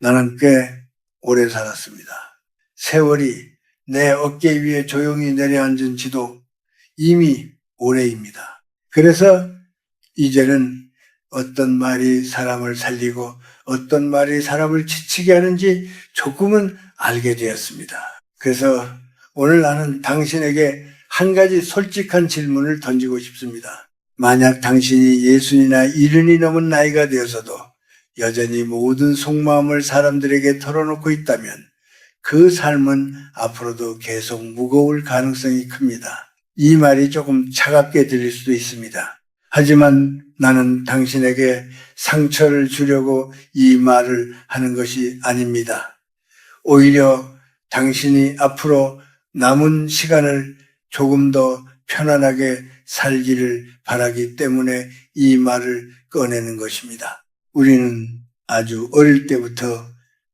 나는 꽤 오래 살았습니다. 세월이 내 어깨 위에 조용히 내려앉은 지도 이미 오래입니다. 그래서 이제는 어떤 말이 사람을 살리고 어떤 말이 사람을 지치게 하는지 조금은 알게 되었습니다. 그래서 오늘 나는 당신에게 한 가지 솔직한 질문을 던지고 싶습니다. 만약 당신이 60이나 70이 넘은 나이가 되어서도 여전히 모든 속마음을 사람들에게 털어놓고 있다면 그 삶은 앞으로도 계속 무거울 가능성이 큽니다. 이 말이 조금 차갑게 들릴 수도 있습니다. 하지만 나는 당신에게 상처를 주려고 이 말을 하는 것이 아닙니다. 오히려 당신이 앞으로 남은 시간을 조금 더 편안하게 살기를 바라기 때문에 이 말을 꺼내는 것입니다. 우리는 아주 어릴 때부터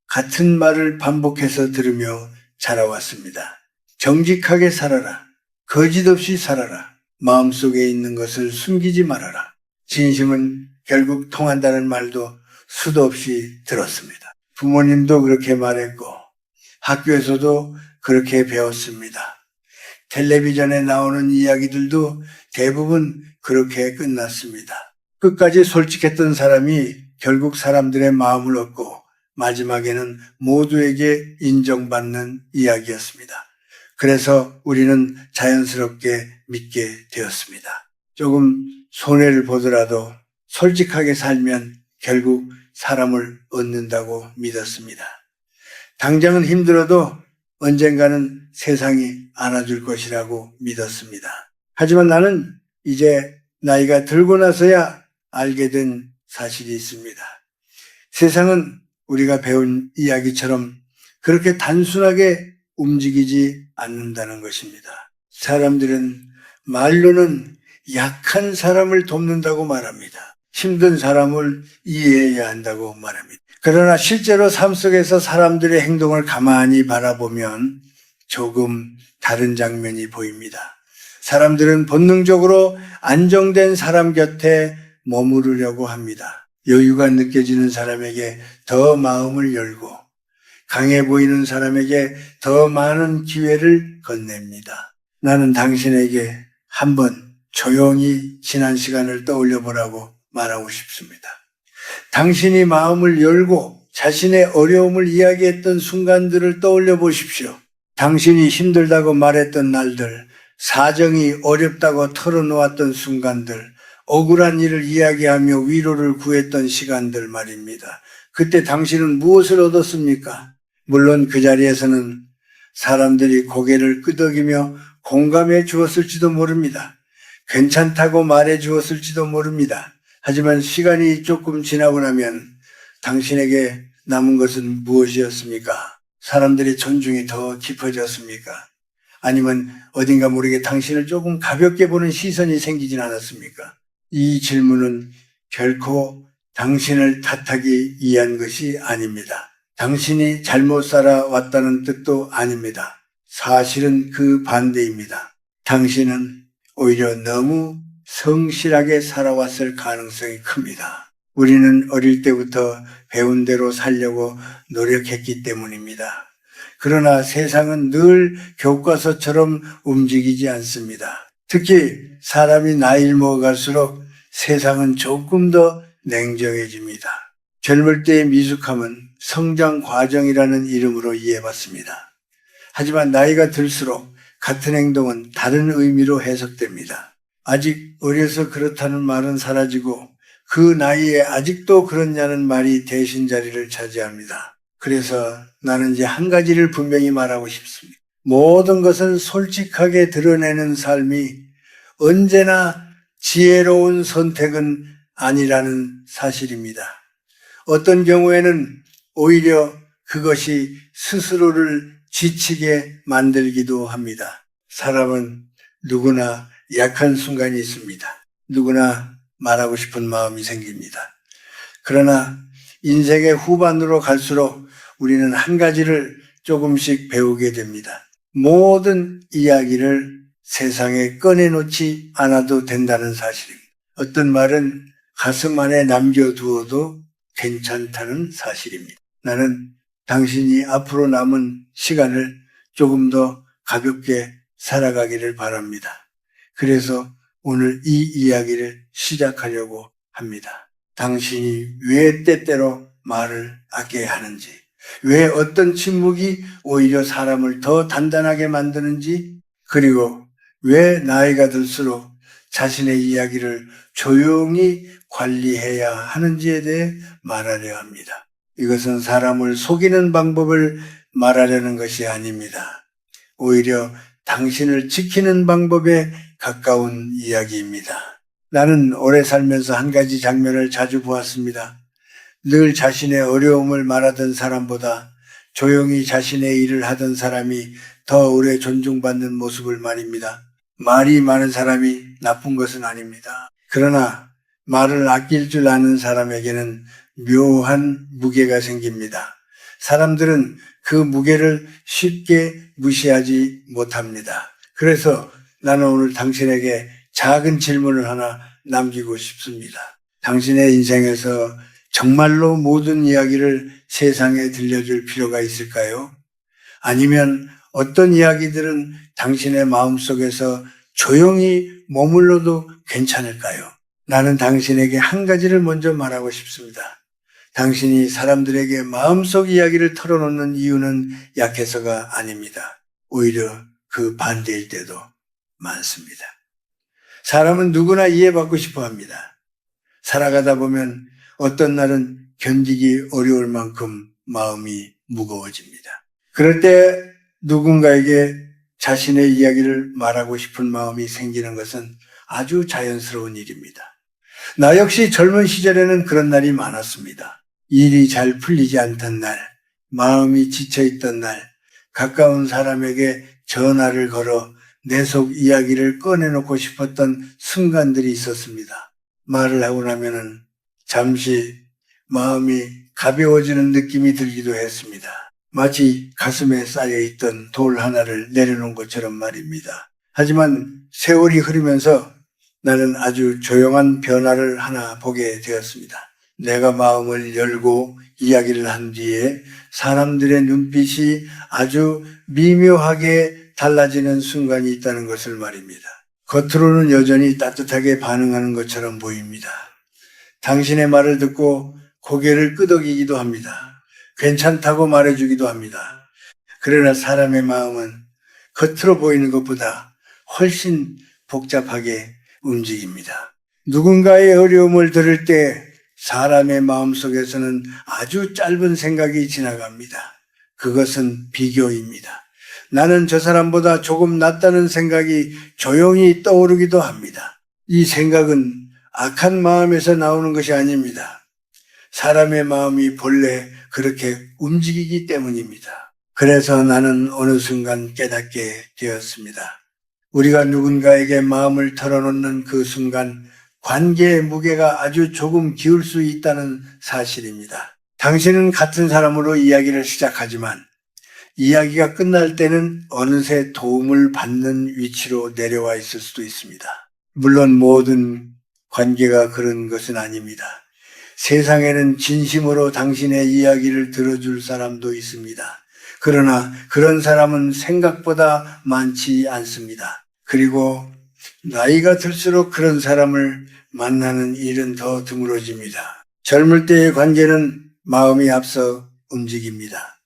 같은 말을 반복해서 들으며 자라왔습니다. 정직하게 살아라. 거짓 없이 살아라. 마음속에 있는 것을 숨기지 말아라. 진심은 결국 통한다는 말도 수도 없이 들었습니다. 부모님도 그렇게 말했고 학교에서도 그렇게 배웠습니다. 텔레비전에 나오는 이야기들도 대부분 그렇게 끝났습니다. 끝까지 솔직했던 사람이 결국 사람들의 마음을 얻고 마지막에는 모두에게 인정받는 이야기였습니다. 그래서 우리는 자연스럽게 믿게 되었습니다. 조금 손해를 보더라도 솔직하게 살면 결국 사람을 얻는다고 믿었습니다. 당장은 힘들어도 언젠가는 세상이 안아줄 것이라고 믿었습니다. 하지만 나는 이제 나이가 들고 나서야 알게 된 사실이 있습니다. 세상은 우리가 배운 이야기처럼 그렇게 단순하게 움직이지 않는다는 것입니다. 사람들은 말로는 약한 사람을 돕는다고 말합니다. 힘든 사람을 이해해야 한다고 말합니다. 그러나 실제로 삶 속에서 사람들의 행동을 가만히 바라보면 조금 다른 장면이 보입니다. 사람들은 본능적으로 안정된 사람 곁에 머무르려고 합니다. 여유가 느껴지는 사람에게 더 마음을 열고 강해 보이는 사람에게 더 많은 기회를 건넵니다. 나는 당신에게 한번 조용히 지난 시간을 떠올려 보라고 말하고 싶습니다. 당신이 마음을 열고 자신의 어려움을 이야기했던 순간들을 떠올려 보십시오. 당신이 힘들다고 말했던 날들, 사정이 어렵다고 털어놓았던 순간들, 억울한 일을 이야기하며 위로를 구했던 시간들 말입니다. 그때 당신은 무엇을 얻었습니까? 물론 그 자리에서는 사람들이 고개를 끄덕이며 공감해 주었을지도 모릅니다. 괜찮다고 말해 주었을지도 모릅니다. 하지만 시간이 조금 지나고 나면 당신에게 남은 것은 무엇이었습니까? 사람들의 존중이 더 깊어졌습니까? 아니면 어딘가 모르게 당신을 조금 가볍게 보는 시선이 생기진 않았습니까? 이 질문은 결코 당신을 탓하기 위한 것이 아닙니다. 당신이 잘못 살아왔다는 뜻도 아닙니다. 사실은 그 반대입니다. 당신은 오히려 너무 성실하게 살아왔을 가능성이 큽니다. 우리는 어릴 때부터 배운 대로 살려고 노력했기 때문입니다. 그러나 세상은 늘 교과서처럼 움직이지 않습니다. 특히 사람이 나이를 먹어갈수록 세상은 조금 더 냉정해집니다. 젊을 때의 미숙함은 성장 과정이라는 이름으로 이해받습니다. 하지만 나이가 들수록 같은 행동은 다른 의미로 해석됩니다. 아직 어려서 그렇다는 말은 사라지고 그 나이에 아직도 그렇냐는 말이 대신 자리를 차지합니다. 그래서 나는 이제 한 가지를 분명히 말하고 싶습니다. 모든 것은 솔직하게 드러내는 삶이 언제나 지혜로운 선택은 아니라는 사실입니다. 어떤 경우에는 오히려 그것이 스스로를 지치게 만들기도 합니다. 사람은 누구나 약한 순간이 있습니다. 누구나 말하고 싶은 마음이 생깁니다. 그러나 인생의 후반으로 갈수록 우리는 한 가지를 조금씩 배우게 됩니다. 모든 이야기를 세상에 꺼내놓지 않아도 된다는 사실입니다. 어떤 말은 가슴 안에 남겨두어도 괜찮다는 사실입니다. 나는 당신이 앞으로 남은 시간을 조금 더 가볍게 살아가기를 바랍니다. 그래서 오늘 이 이야기를 시작하려고 합니다. 당신이 왜 때때로 말을 아껴야 하는지, 왜 어떤 침묵이 오히려 사람을 더 단단하게 만드는지, 그리고 왜 나이가 들수록 자신의 이야기를 조용히 관리해야 하는지에 대해 말하려 합니다. 이것은 사람을 속이는 방법을 말하려는 것이 아닙니다. 오히려 당신을 지키는 방법에 가까운 이야기입니다. 나는 오래 살면서 한 가지 장면을 자주 보았습니다. 늘 자신의 어려움을 말하던 사람보다 조용히 자신의 일을 하던 사람이 더 오래 존중받는 모습을 말입니다. 말이 많은 사람이 나쁜 것은 아닙니다. 그러나 말을 아낄 줄 아는 사람에게는 묘한 무게가 생깁니다. 사람들은 그 무게를 쉽게 무시하지 못합니다. 그래서 나는 오늘 당신에게 작은 질문을 하나 남기고 싶습니다. 당신의 인생에서 정말로 모든 이야기를 세상에 들려줄 필요가 있을까요? 아니면 어떤 이야기들은 당신의 마음속에서 조용히 머물러도 괜찮을까요? 나는 당신에게 한 가지를 먼저 말하고 싶습니다. 당신이 사람들에게 마음속 이야기를 털어놓는 이유는 약해서가 아닙니다. 오히려 그 반대일 때도 많습니다. 사람은 누구나 이해받고 싶어 합니다. 살아가다 보면 어떤 날은 견디기 어려울 만큼 마음이 무거워집니다. 그럴 때 누군가에게 자신의 이야기를 말하고 싶은 마음이 생기는 것은 아주 자연스러운 일입니다. 나 역시 젊은 시절에는 그런 날이 많았습니다. 일이 잘 풀리지 않던 날, 마음이 지쳐있던 날, 가까운 사람에게 전화를 걸어 내 속 이야기를 꺼내놓고 싶었던 순간들이 있었습니다. 말을 하고 나면은 잠시 마음이 가벼워지는 느낌이 들기도 했습니다. 마치 가슴에 쌓여있던 돌 하나를 내려놓은 것처럼 말입니다. 하지만 세월이 흐르면서 나는 아주 조용한 변화를 하나 보게 되었습니다. 내가 마음을 열고 이야기를 한 뒤에 사람들의 눈빛이 아주 미묘하게 달라지는 순간이 있다는 것을 말입니다. 겉으로는 여전히 따뜻하게 반응하는 것처럼 보입니다. 당신의 말을 듣고 고개를 끄덕이기도 합니다. 괜찮다고 말해주기도 합니다. 그러나 사람의 마음은 겉으로 보이는 것보다 훨씬 복잡하게 움직입니다. 누군가의 어려움을 들을 때 사람의 마음속에서는 아주 짧은 생각이 지나갑니다. 그것은 비교입니다. 나는 저 사람보다 조금 낫다는 생각이 조용히 떠오르기도 합니다. 이 생각은 악한 마음에서 나오는 것이 아닙니다. 사람의 마음이 본래 그렇게 움직이기 때문입니다. 그래서 나는 어느 순간 깨닫게 되었습니다. 우리가 누군가에게 마음을 털어놓는 그 순간 관계의 무게가 아주 조금 기울 수 있다는 사실입니다. 당신은 같은 사람으로 이야기를 시작하지만 이야기가 끝날 때는 어느새 도움을 받는 위치로 내려와 있을 수도 있습니다. 물론 모든 관계가 그런 것은 아닙니다. 세상에는 진심으로 당신의 이야기를 들어줄 사람도 있습니다. 그러나 그런 사람은 생각보다 많지 않습니다. 그리고 나이가 들수록 그런 사람을 만나는 일은 더 드물어집니다. 젊을 때의 관계는 마음이 앞서 움직입니다.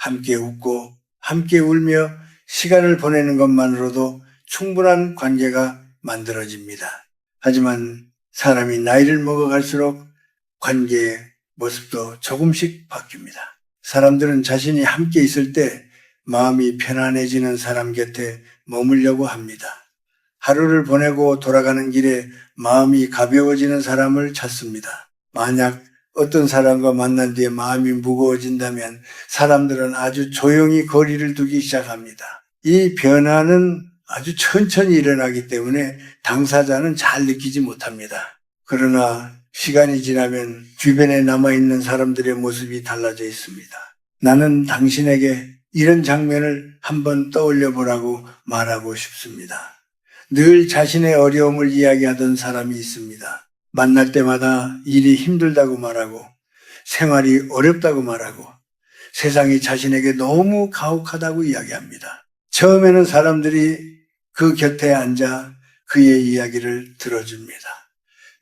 함께 웃고 함께 울며 시간을 보내는 것만으로도 충분한 관계가 만들어집니다. 하지만 사람이 나이를 먹어갈수록 관계의 모습도 조금씩 바뀝니다. 사람들은 자신이 함께 있을 때 마음이 편안해지는 사람 곁에 머물려고 합니다. 하루를 보내고 돌아가는 길에 마음이 가벼워지는 사람을 찾습니다. 만약 어떤 사람과 만난 뒤에 마음이 무거워진다면 사람들은 아주 조용히 거리를 두기 시작합니다. 이 변화는 아주 천천히 일어나기 때문에 당사자는 잘 느끼지 못합니다. 그러나 시간이 지나면 주변에 남아있는 사람들의 모습이 달라져 있습니다. 나는 당신에게 이런 장면을 한번 떠올려 보라고 말하고 싶습니다. 늘 자신의 어려움을 이야기하던 사람이 있습니다. 만날 때마다 일이 힘들다고 말하고 생활이 어렵다고 말하고 세상이 자신에게 너무 가혹하다고 이야기합니다. 처음에는 사람들이 그 곁에 앉아 그의 이야기를 들어줍니다.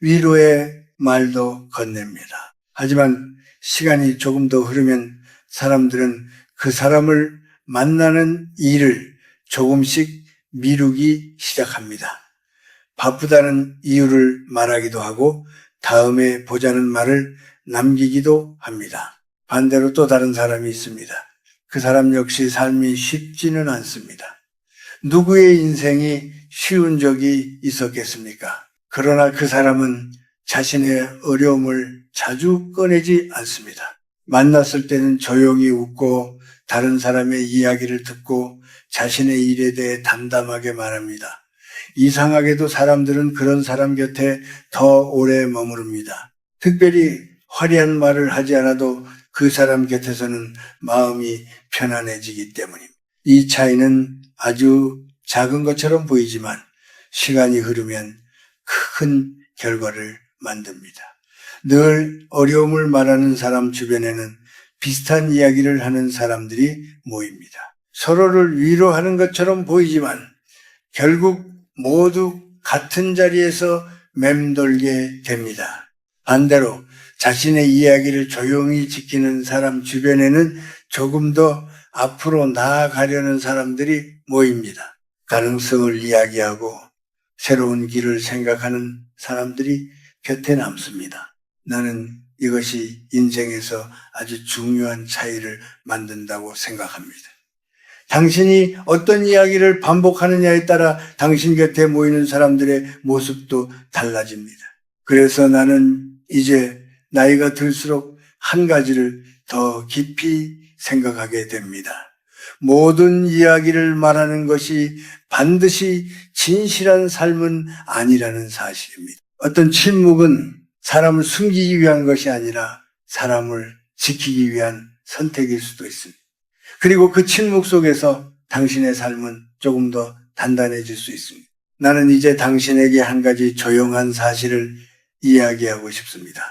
위로의 말도 건넵니다. 하지만 시간이 조금 더 흐르면 사람들은 그 사람을 만나는 일을 조금씩 미루기 시작합니다. 바쁘다는 이유를 말하기도 하고 다음에 보자는 말을 남기기도 합니다. 반대로 또 다른 사람이 있습니다. 그 사람 역시 삶이 쉽지는 않습니다. 누구의 인생이 쉬운 적이 있었겠습니까? 그러나 그 사람은 자신의 어려움을 자주 꺼내지 않습니다. 만났을 때는 조용히 웃고 다른 사람의 이야기를 듣고 자신의 일에 대해 담담하게 말합니다. 이상하게도 사람들은 그런 사람 곁에 더 오래 머무릅니다. 특별히 화려한 말을 하지 않아도 그 사람 곁에서는 마음이 편안해지기 때문입니다. 이 차이는 아주 작은 것처럼 보이지만 시간이 흐르면 큰 결과를 만듭니다. 늘 어려움을 말하는 사람 주변에는 비슷한 이야기를 하는 사람들이 모입니다. 서로를 위로하는 것처럼 보이지만 결국 모두 같은 자리에서 맴돌게 됩니다. 반대로 자신의 이야기를 조용히 지키는 사람 주변에는 조금 더 앞으로 나아가려는 사람들이 모입니다. 가능성을 이야기하고 새로운 길을 생각하는 사람들이 곁에 남습니다. 나는 이것이 인생에서 아주 중요한 차이를 만든다고 생각합니다. 당신이 어떤 이야기를 반복하느냐에 따라 당신 곁에 모이는 사람들의 모습도 달라집니다. 그래서 나는 이제 나이가 들수록 한 가지를 더 깊이 생각하게 됩니다. 모든 이야기를 말하는 것이 반드시 진실한 삶은 아니라는 사실입니다. 어떤 침묵은 사람을 숨기기 위한 것이 아니라 사람을 지키기 위한 선택일 수도 있습니다. 그리고 그 침묵 속에서 당신의 삶은 조금 더 단단해질 수 있습니다. 나는 이제 당신에게 한 가지 조용한 사실을 이야기하고 싶습니다.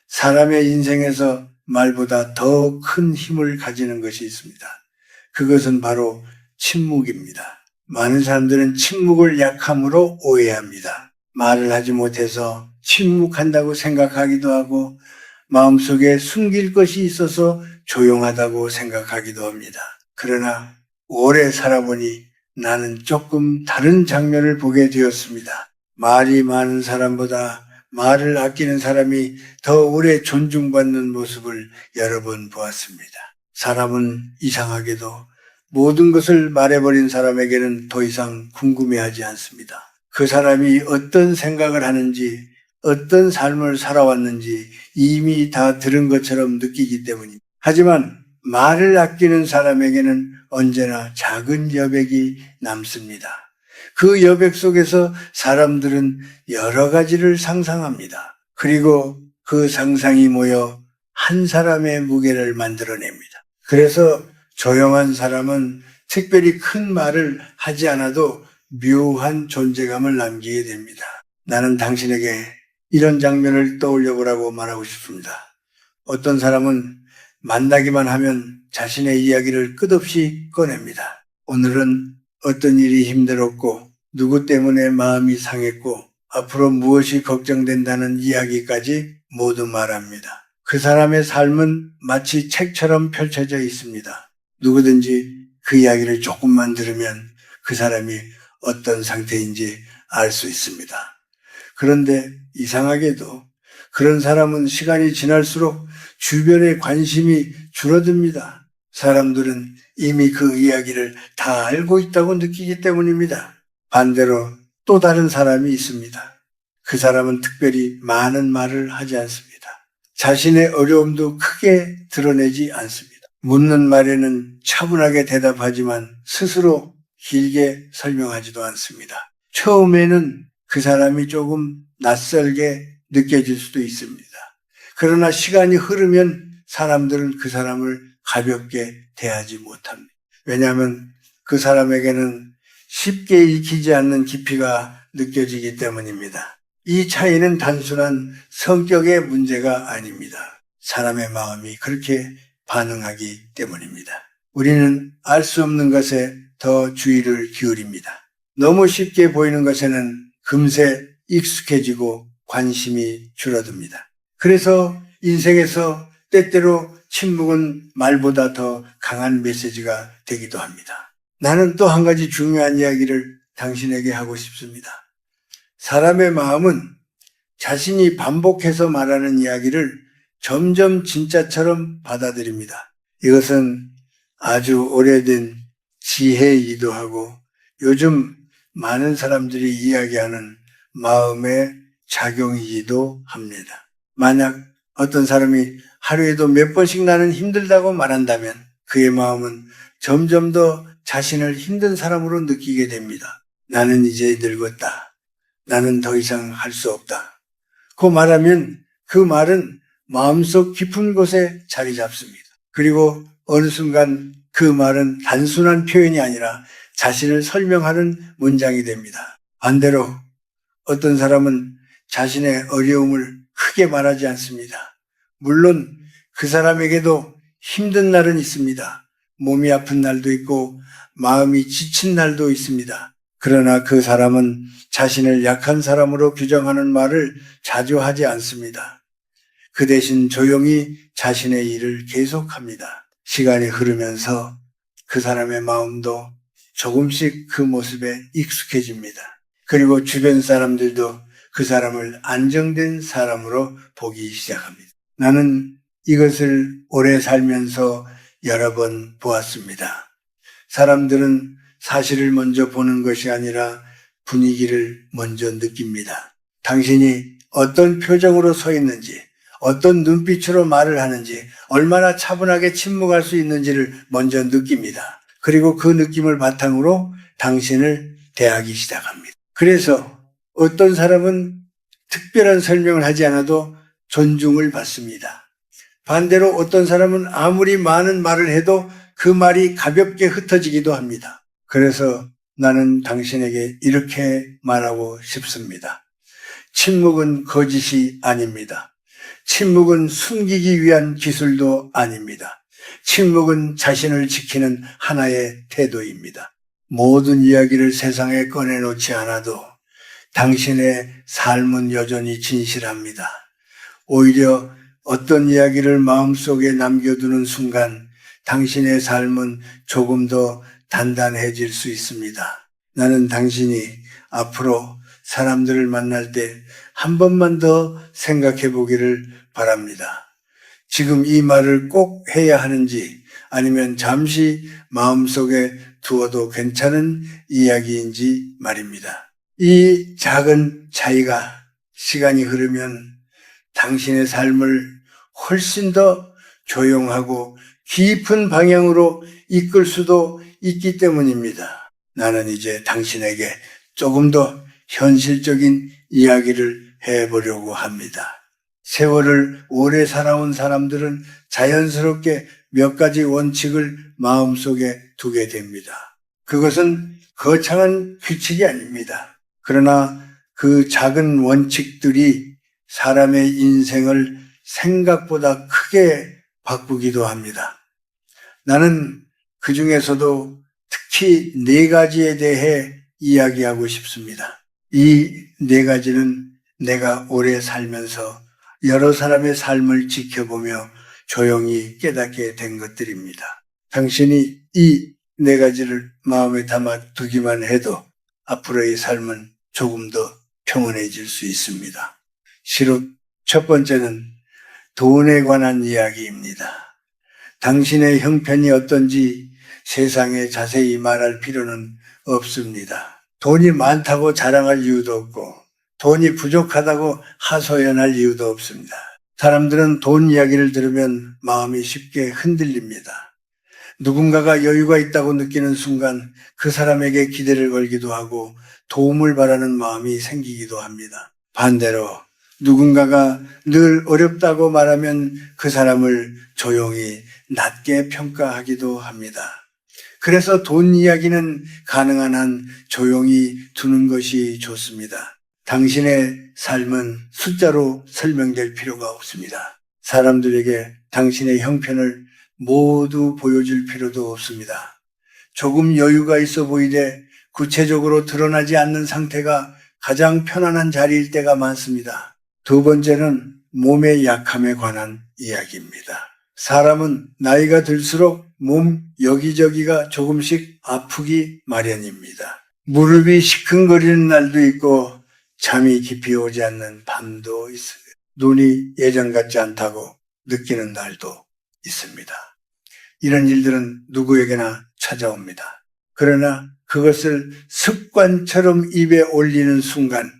사람의 인생에서 말보다 더 큰 힘을 가지는 것이 있습니다. 그것은 바로 침묵입니다. 많은 사람들은 침묵을 약함으로 오해합니다. 말을 하지 못해서 침묵한다고 생각하기도 하고 마음속에 숨길 것이 있어서 조용하다고 생각하기도 합니다. 그러나 오래 살아보니 나는 조금 다른 장면을 보게 되었습니다. 말이 많은 사람보다 말을 아끼는 사람이 더 오래 존중받는 모습을 여러 번 보았습니다. 사람은 이상하게도 모든 것을 말해버린 사람에게는 더 이상 궁금해하지 않습니다. 그 사람이 어떤 생각을 하는지, 어떤 삶을 살아왔는지 이미 다 들은 것처럼 느끼기 때문입니다. 하지만 말을 아끼는 사람에게는 언제나 작은 여백이 남습니다. 그 여백 속에서 사람들은 여러 가지를 상상합니다. 그리고 그 상상이 모여 한 사람의 무게를 만들어냅니다. 그래서 조용한 사람은 특별히 큰 말을 하지 않아도 묘한 존재감을 남기게 됩니다. 나는 당신에게 이런 장면을 떠올려 보라고 말하고 싶습니다. 어떤 사람은 만나기만 하면 자신의 이야기를 끝없이 꺼냅니다. 오늘은 어떤 일이 힘들었고 누구 때문에 마음이 상했고 앞으로 무엇이 걱정된다는 이야기까지 모두 말합니다. 그 사람의 삶은 마치 책처럼 펼쳐져 있습니다. 누구든지 그 이야기를 조금만 들으면 그 사람이 어떤 상태인지 알 수 있습니다. 그런데 이상하게도 그런 사람은 시간이 지날수록 주변의 관심이 줄어듭니다. 사람들은 이미 그 이야기를 다 알고 있다고 느끼기 때문입니다. 반대로 또 다른 사람이 있습니다. 그 사람은 특별히 많은 말을 하지 않습니다. 자신의 어려움도 크게 드러내지 않습니다. 묻는 말에는 차분하게 대답하지만 스스로 길게 설명하지도 않습니다. 처음에는 그 사람이 조금 낯설게 느껴질 수도 있습니다. 그러나 시간이 흐르면 사람들은 그 사람을 가볍게 대하지 못합니다. 왜냐하면 그 사람에게는 쉽게 읽히지 않는 깊이가 느껴지기 때문입니다. 이 차이는 단순한 성격의 문제가 아닙니다. 사람의 마음이 그렇게 반응하기 때문입니다. 우리는 알 수 없는 것에 더 주의를 기울입니다. 너무 쉽게 보이는 것에는 금세 익숙해지고 관심이 줄어듭니다. 그래서 인생에서 때때로 침묵은 말보다 더 강한 메시지가 되기도 합니다. 나는 또 한 가지 중요한 이야기를 당신에게 하고 싶습니다. 사람의 마음은 자신이 반복해서 말하는 이야기를 점점 진짜처럼 받아들입니다. 이것은 아주 오래된 지혜이기도 하고 요즘 많은 사람들이 이야기하는 마음의 작용이기도 합니다. 만약 어떤 사람이 하루에도 몇 번씩 나는 힘들다고 말한다면 그의 마음은 점점 더 자신을 힘든 사람으로 느끼게 됩니다. 나는 이제 늙었다. 나는 더 이상 할 수 없다. 그 말하면 그 말은 마음속 깊은 곳에 자리 잡습니다. 그리고 어느 순간 그 말은 단순한 표현이 아니라 자신을 설명하는 문장이 됩니다. 반대로 어떤 사람은 자신의 어려움을 크게 말하지 않습니다. 물론 그 사람에게도 힘든 날은 있습니다. 몸이 아픈 날도 있고 마음이 지친 날도 있습니다. 그러나 그 사람은 자신을 약한 사람으로 규정하는 말을 자주 하지 않습니다. 그 대신 조용히 자신의 일을 계속합니다. 시간이 흐르면서 그 사람의 마음도 조금씩 그 모습에 익숙해집니다. 그리고 주변 사람들도 그 사람을 안정된 사람으로 보기 시작합니다. 나는 이것을 오래 살면서 여러 번 보았습니다. 사람들은 사실을 먼저 보는 것이 아니라 분위기를 먼저 느낍니다. 당신이 어떤 표정으로 서 있는지, 어떤 눈빛으로 말을 하는지, 얼마나 차분하게 침묵할 수 있는지를 먼저 느낍니다. 그리고 그 느낌을 바탕으로 당신을 대하기 시작합니다. 그래서 어떤 사람은 특별한 설명을 하지 않아도 존중을 받습니다. 반대로 어떤 사람은 아무리 많은 말을 해도 그 말이 가볍게 흩어지기도 합니다. 그래서 나는 당신에게 이렇게 말하고 싶습니다. 침묵은 거짓이 아닙니다. 침묵은 숨기기 위한 기술도 아닙니다. 침묵은 자신을 지키는 하나의 태도입니다. 모든 이야기를 세상에 꺼내놓지 않아도 당신의 삶은 여전히 진실합니다. 오히려 어떤 이야기를 마음속에 남겨두는 순간 당신의 삶은 조금 더 단단해질 수 있습니다. 나는 당신이 앞으로 사람들을 만날 때 한 번만 더 생각해 보기를 바랍니다. 지금 이 말을 꼭 해야 하는지 아니면 잠시 마음속에 두어도 괜찮은 이야기인지 말입니다. 이 작은 차이가 시간이 흐르면 당신의 삶을 훨씬 더 조용하고 깊은 방향으로 이끌 수도 있기 때문입니다. 나는 이제 당신에게 조금 더 현실적인 이야기를 해보려고 합니다. 세월을 오래 살아온 사람들은 자연스럽게 몇 가지 원칙을 마음속에 두게 됩니다. 그것은 거창한 규칙이 아닙니다. 그러나 그 작은 원칙들이 사람의 인생을 생각보다 크게 바꾸기도 합니다. 나는 그 중에서도 특히 4가지에 대해 이야기하고 싶습니다. 이 4가지는 내가 오래 살면서 여러 사람의 삶을 지켜보며 조용히 깨닫게 된 것들입니다. 당신이 이 4가지를 마음에 담아 두기만 해도 앞으로의 삶은 조금 더 평온해질 수 있습니다. 시로 첫 번째는 돈에 관한 이야기입니다. 당신의 형편이 어떤지 세상에 자세히 말할 필요는 없습니다. 돈이 많다고 자랑할 이유도 없고 돈이 부족하다고 하소연할 이유도 없습니다. 사람들은 돈 이야기를 들으면 마음이 쉽게 흔들립니다. 누군가가 여유가 있다고 느끼는 순간 그 사람에게 기대를 걸기도 하고 도움을 바라는 마음이 생기기도 합니다. 반대로 누군가가 늘 어렵다고 말하면 그 사람을 조용히 낮게 평가하기도 합니다. 그래서 돈 이야기는 가능한 한 조용히 두는 것이 좋습니다. 당신의 삶은 숫자로 설명될 필요가 없습니다. 사람들에게 당신의 형편을 모두 보여줄 필요도 없습니다. 조금 여유가 있어 보이되 구체적으로 드러나지 않는 상태가 가장 편안한 자리일 때가 많습니다. 두 번째는 몸의 약함에 관한 이야기입니다. 사람은 나이가 들수록 몸 여기저기가 조금씩 아프기 마련입니다. 무릎이 시큰거리는 날도 있고 잠이 깊이 오지 않는 밤도 있어요. 눈이 예전 같지 않다고 느끼는 날도 있습니다. 이런 일들은 누구에게나 찾아옵니다. 그러나 그것을 습관처럼 입에 올리는 순간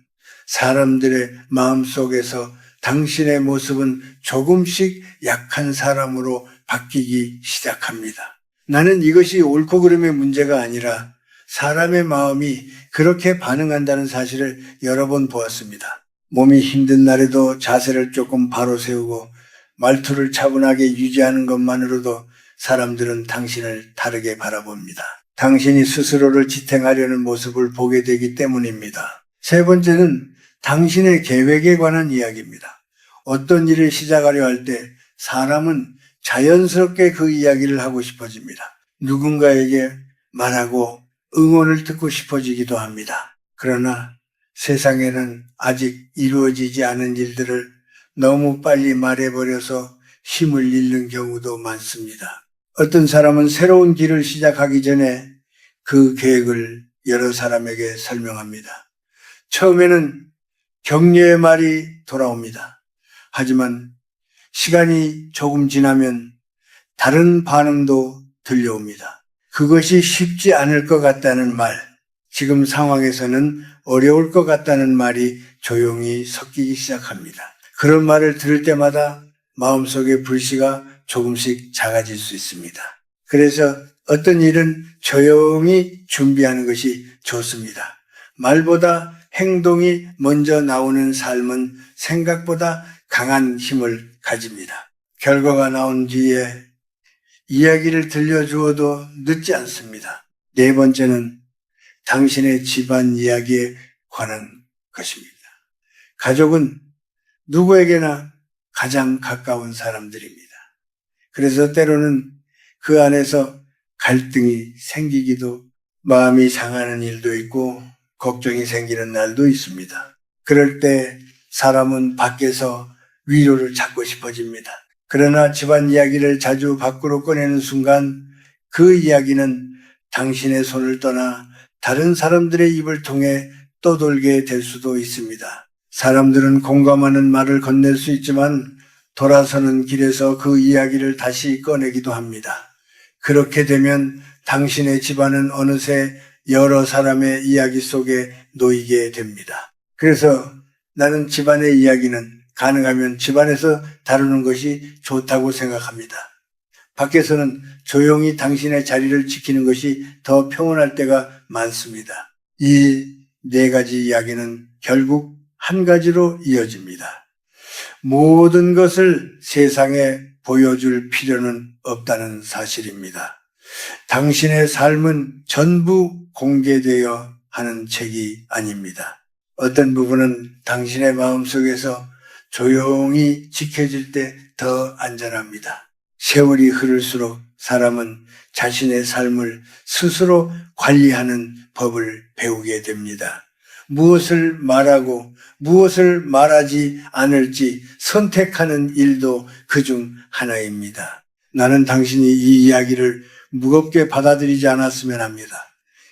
사람들의 마음속에서 당신의 모습은 조금씩 약한 사람으로 바뀌기 시작합니다. 나는 이것이 옳고 그름의 문제가 아니라 사람의 마음이 그렇게 반응한다는 사실을 여러 번 보았습니다. 몸이 힘든 날에도 자세를 조금 바로 세우고 말투를 차분하게 유지하는 것만으로도 사람들은 당신을 다르게 바라봅니다. 당신이 스스로를 지탱하려는 모습을 보게 되기 때문입니다. 세 번째는 당신의 계획에 관한 이야기입니다. 어떤 일을 시작하려 할 때 사람은 자연스럽게 그 이야기를 하고 싶어집니다. 누군가에게 말하고 응원을 듣고 싶어지기도 합니다. 그러나 세상에는 아직 이루어지지 않은 일들을 너무 빨리 말해버려서 힘을 잃는 경우도 많습니다. 어떤 사람은 새로운 길을 시작하기 전에 그 계획을 여러 사람에게 설명합니다. 처음에는 격려의 말이 돌아옵니다. 하지만 시간이 조금 지나면 다른 반응도 들려옵니다. 그것이 쉽지 않을 것 같다는 말, 지금 상황에서는 어려울 것 같다는 말이 조용히 섞이기 시작합니다. 그런 말을 들을 때마다 마음속의 불씨가 조금씩 작아질 수 있습니다. 그래서 어떤 일은 조용히 준비하는 것이 좋습니다. 말보다 행동이 먼저 나오는 삶은 생각보다 강한 힘을 가집니다. 결과가 나온 뒤에 이야기를 들려주어도 늦지 않습니다. 네 번째는 당신의 집안 이야기에 관한 것입니다. 가족은 누구에게나 가장 가까운 사람들입니다. 그래서 때로는 그 안에서 갈등이 생기기도, 마음이 상하는 일도 있고 걱정이 생기는 날도 있습니다. 그럴 때 사람은 밖에서 위로를 찾고 싶어집니다. 그러나 집안 이야기를 자주 밖으로 꺼내는 순간 그 이야기는 당신의 손을 떠나 다른 사람들의 입을 통해 떠돌게 될 수도 있습니다. 사람들은 공감하는 말을 건넬 수 있지만 돌아서는 길에서 그 이야기를 다시 꺼내기도 합니다. 그렇게 되면 당신의 집안은 어느새 여러 사람의 이야기 속에 놓이게 됩니다. 그래서 나는 집안의 이야기는 가능하면 집안에서 다루는 것이 좋다고 생각합니다. 밖에서는 조용히 당신의 자리를 지키는 것이 더 평온할 때가 많습니다. 이 네 가지 이야기는 결국 한 가지로 이어집니다. 모든 것을 세상에 보여줄 필요는 없다는 사실입니다. 당신의 삶은 전부 공개되어 하는 책이 아닙니다. 어떤 부분은 당신의 마음속에서 조용히 지켜질 때 더 안전합니다. 세월이 흐를수록 사람은 자신의 삶을 스스로 관리하는 법을 배우게 됩니다. 무엇을 말하고 무엇을 말하지 않을지 선택하는 일도 그중 하나입니다. 나는 당신이 이 이야기를 무겁게 받아들이지 않았으면 합니다.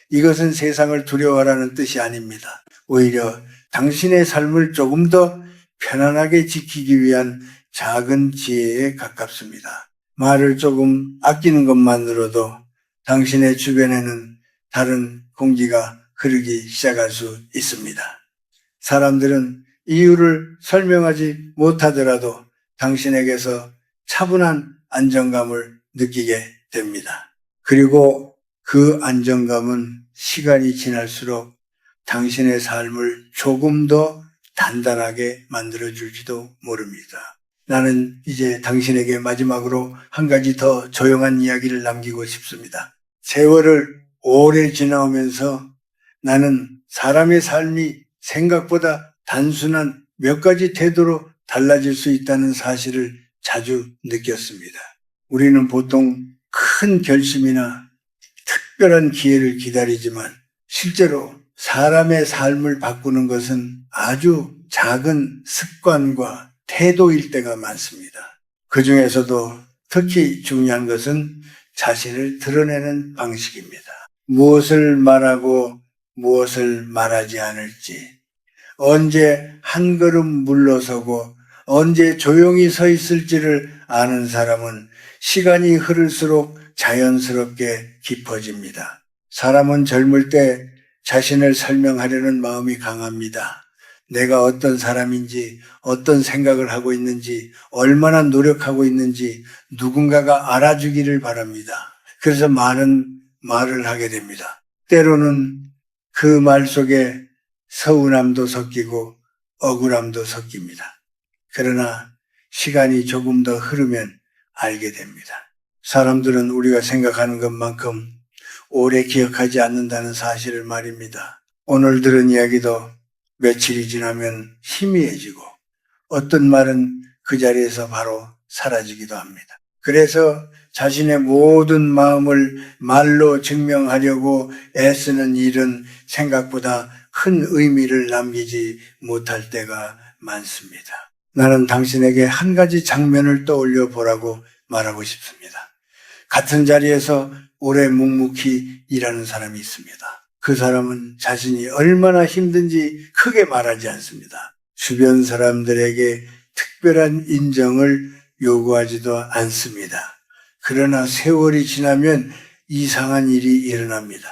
이것은 세상을 두려워하라는 뜻이 아닙니다. 오히려 당신의 삶을 조금 더 편안하게 지키기 위한 작은 지혜에 가깝습니다. 말을 조금 아끼는 것만으로도 당신의 주변에는 다른 공기가 흐르기 시작할 수 있습니다. 사람들은 이유를 설명하지 못하더라도 당신에게서 차분한 안정감을 느끼게 됩니다. 그리고 그 안정감은 시간이 지날수록 당신의 삶을 조금 더 단단하게 만들어줄지도 모릅니다. 나는 이제 당신에게 마지막으로 한 가지 더 조용한 이야기를 남기고 싶습니다. 세월을 오래 지나오면서 나는 사람의 삶이 생각보다 단순한 몇 가지 태도로 달라질 수 있다는 사실을 자주 느꼈습니다. 우리는 보통 큰 결심이나 특별한 기회를 기다리지만 실제로 사람의 삶을 바꾸는 것은 아주 작은 습관과 태도일 때가 많습니다. 그 중에서도 특히 중요한 것은 자신을 드러내는 방식입니다. 무엇을 말하고 무엇을 말하지 않을지, 언제 한 걸음 물러서고 언제 조용히 서 있을지를 아는 사람은 시간이 흐를수록 자연스럽게 깊어집니다. 사람은 젊을 때 자신을 설명하려는 마음이 강합니다. 내가 어떤 사람인지, 어떤 생각을 하고 있는지, 얼마나 노력하고 있는지 누군가가 알아주기를 바랍니다. 그래서 많은 말을 하게 됩니다. 때로는 그 말 속에 서운함도 섞이고 억울함도 섞입니다. 그러나 시간이 조금 더 흐르면 알게 됩니다. 사람들은 우리가 생각하는 것만큼 오래 기억하지 않는다는 사실을 말입니다. 오늘 들은 이야기도 며칠이 지나면 희미해지고 어떤 말은 그 자리에서 바로 사라지기도 합니다. 그래서 자신의 모든 마음을 말로 증명하려고 애쓰는 일은 생각보다 큰 의미를 남기지 못할 때가 많습니다. 나는 당신에게 한 가지 장면을 떠올려 보라고 말하고 싶습니다. 같은 자리에서 오래 묵묵히 일하는 사람이 있습니다. 그 사람은 자신이 얼마나 힘든지 크게 말하지 않습니다. 주변 사람들에게 특별한 인정을 요구하지도 않습니다. 그러나 세월이 지나면 이상한 일이 일어납니다.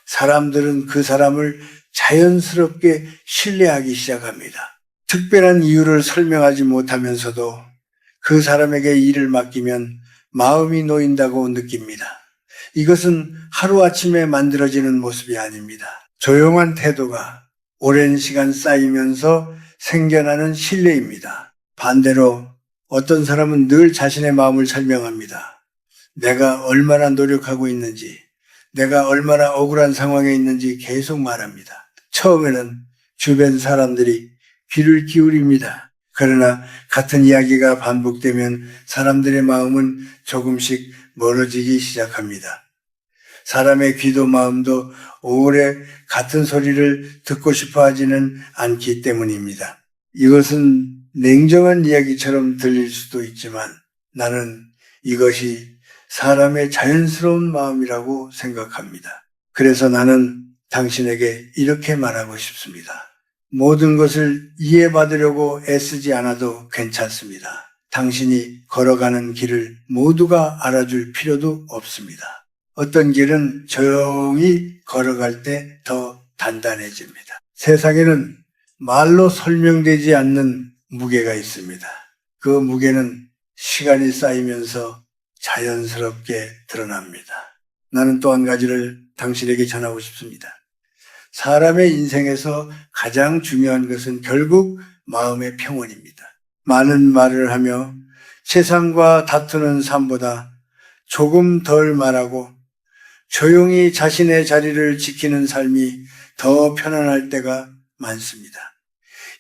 사람들은 그 사람을 자연스럽게 신뢰하기 시작합니다. 특별한 이유를 설명하지 못하면서도 그 사람에게 일을 맡기면 마음이 놓인다고 느낍니다. 이것은 하루아침에 만들어지는 모습이 아닙니다. 조용한 태도가 오랜 시간 쌓이면서 생겨나는 신뢰입니다. 반대로 어떤 사람은 늘 자신의 마음을 설명합니다. 내가 얼마나 노력하고 있는지, 내가 얼마나 억울한 상황에 있는지 계속 말합니다. 처음에는 주변 사람들이 귀를 기울입니다. 그러나 같은 이야기가 반복되면 사람들의 마음은 조금씩 멀어지기 시작합니다. 사람의 귀도 마음도 오래 같은 소리를 듣고 싶어 하지는 않기 때문입니다. 이것은 냉정한 이야기처럼 들릴 수도 있지만 나는 이것이 사람의 자연스러운 마음이라고 생각합니다. 그래서 나는 당신에게 이렇게 말하고 싶습니다. 모든 것을 이해받으려고 애쓰지 않아도 괜찮습니다. 당신이 걸어가는 길을 모두가 알아줄 필요도 없습니다. 어떤 길은 조용히 걸어갈 때 더 단단해집니다. 세상에는 말로 설명되지 않는 무게가 있습니다. 그 무게는 시간이 쌓이면서 자연스럽게 드러납니다. 나는 또 한 가지를 당신에게 전하고 싶습니다. 사람의 인생에서 가장 중요한 것은 결국 마음의 평온입니다. 많은 말을 하며 세상과 다투는 삶보다 조금 덜 말하고 조용히 자신의 자리를 지키는 삶이 더 편안할 때가 많습니다.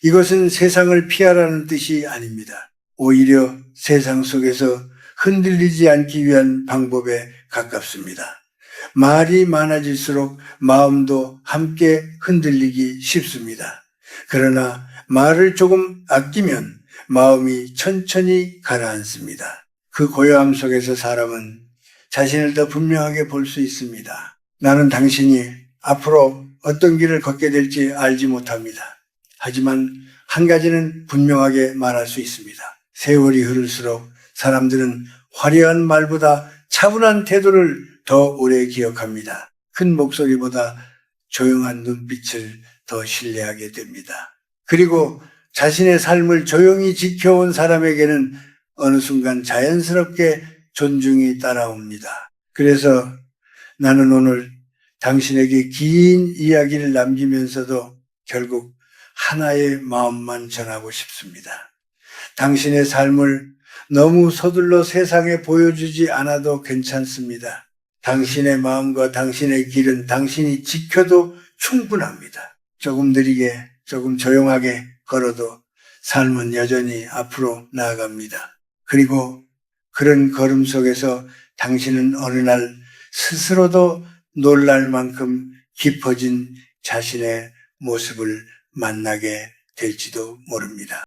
이것은 세상을 피하라는 뜻이 아닙니다. 오히려 세상 속에서 흔들리지 않기 위한 방법에 가깝습니다. 말이 많아질수록 마음도 함께 흔들리기 쉽습니다. 그러나 말을 조금 아끼면 마음이 천천히 가라앉습니다. 그 고요함 속에서 사람은 자신을 더 분명하게 볼 수 있습니다. 나는 당신이 앞으로 어떤 길을 걷게 될지 알지 못합니다. 하지만 한 가지는 분명하게 말할 수 있습니다. 세월이 흐를수록 사람들은 화려한 말보다 차분한 태도를 더 오래 기억합니다. 큰 목소리보다 조용한 눈빛을 더 신뢰하게 됩니다. 그리고 자신의 삶을 조용히 지켜온 사람에게는 어느 순간 자연스럽게 존중이 따라옵니다. 그래서 나는 오늘 당신에게 긴 이야기를 남기면서도 결국 하나의 마음만 전하고 싶습니다. 당신의 삶을 너무 서둘러 세상에 보여주지 않아도 괜찮습니다. 당신의 마음과 당신의 길은 당신이 지켜도 충분합니다. 조금 느리게, 조금 조용하게 걸어도 삶은 여전히 앞으로 나아갑니다. 그리고 그런 걸음 속에서 당신은 어느 날 스스로도 놀랄 만큼 깊어진 자신의 모습을 만나게 될지도 모릅니다.